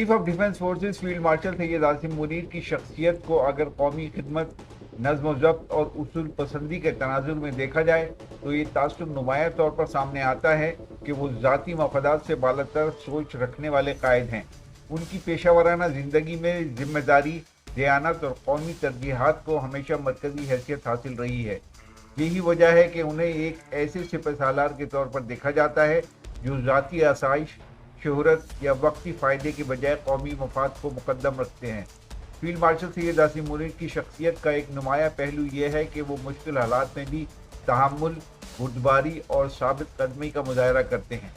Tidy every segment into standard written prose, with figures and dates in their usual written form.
Chief of defence forces field marshal Syed Asim Munir की शख्सियत को अगर कौमी खिदमत, नज़्म व ज़ब्त और उसूल पसंदी के तनाजुर में देखा जाए तो ये तासुब नुमाया तौर पर सामने आता है कि वो ज़ाती मफादात से बालातर सोच रखने वाले कायद हैं। उनकी पेशा वराना ज़िंदगी में जिम्मेदारी, दयानत और कौमी तरजीहात को हमेशा मरकज़ी हैसियत हासिल रही है। यही वजह है कि उन्हें एक ऐसे सिपहसालार के तौर पर देखा जाता है जो ज़ाती आसाइश, शोहरत या वक्ती फ़ायदे के बजाय कौमी मफाद को मुकद्दम रखते हैं। फील्ड मार्शल सैयद आसिम मुनीर की शख्सियत का एक नुमाया पहलू ये है कि वो मुश्किल हालात में भी तहम्मुल, बुर्दबारी और साबित कदमी का मुजाहरा करते हैं।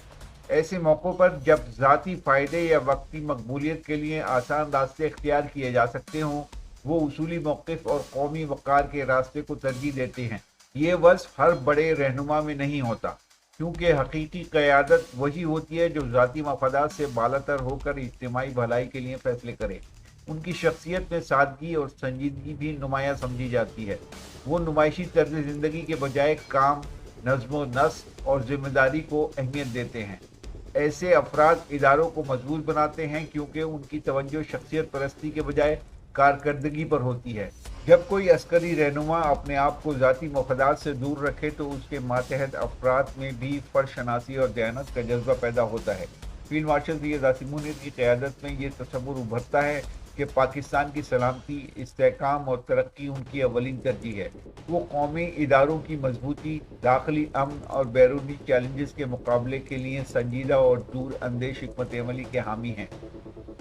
ऐसे मौक़ों पर जब ज़ाती फ़ायदे या वक्ती मकबूलियत के लिए आसान रास्ते इख्तियार किए जा सकते हों, वो उसूली मौक़िफ़ और कौमी वक़ार के रास्ते को तरजीह देते हैं। ये वस्फ़ हर बड़े रहनुमा में नहीं होता, क्योंकि हकीकी क़यादत वही होती है जो ज़ाती मफादात से बालातर होकर इज्तिमाई भलाई के लिए फ़ैसले करे। उनकी शख्सियत में सादगी और संजीदगी भी नुमाया समझी जाती है। वो नुमाइशी तर्ज ज़िंदगी के बजाय काम, नज़्म व नस्क और ज़िम्मेदारी को अहमियत देते हैं। ऐसे अफराद इदारों को मजबूत बनाते हैं क्योंकि उनकी तवज्जो शख्सियत परस्ती के बजाय कारकर्दगी पर होती है। जब कोई अस्करी रहनुमा अपने आप को ज़ाती मफादात से दूर रखे तो उसके मातहत अफराद में भी फ़र्शनासी और दयानत का जज्बा पैदा होता है। फील्ड मार्शल सैयद आसिम मुनीर की क़यादत में ये तसव्वुर उभरता है कि पाकिस्तान की सलामती, इस्तेहकाम और तरक्की उनकी अवलिन तरजीह है। वो कौमी इदारों की मजबूती, दाखिली अमन और बैरूनी चैलेंजेस के मुकाबले के लिए संजीदा और दूर अंदेश हिकमत अमली के हामी हैं।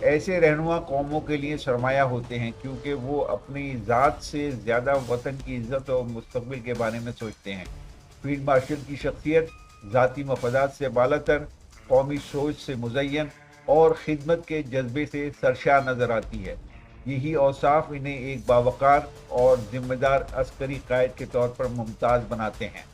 ऐसे रहनुमा कौमों के लिए सरमाया होते हैं क्योंकि वो अपनी ज़ात से ज़्यादा वतन की इज़्ज़त और मुस्तक़बिल के बारे में सोचते हैं। फील्ड मार्शल की शख्सियत ज़ाती मफादात से बालातर, कौमी सोच से मुज़य्यन और खिदमत के जज्बे से सरशार नज़र आती है। यही औसाफ इन्हें एक बावकार और ज़िम्मेदार अस्करी कायद के तौर पर मुमताज़ बनाते हैं।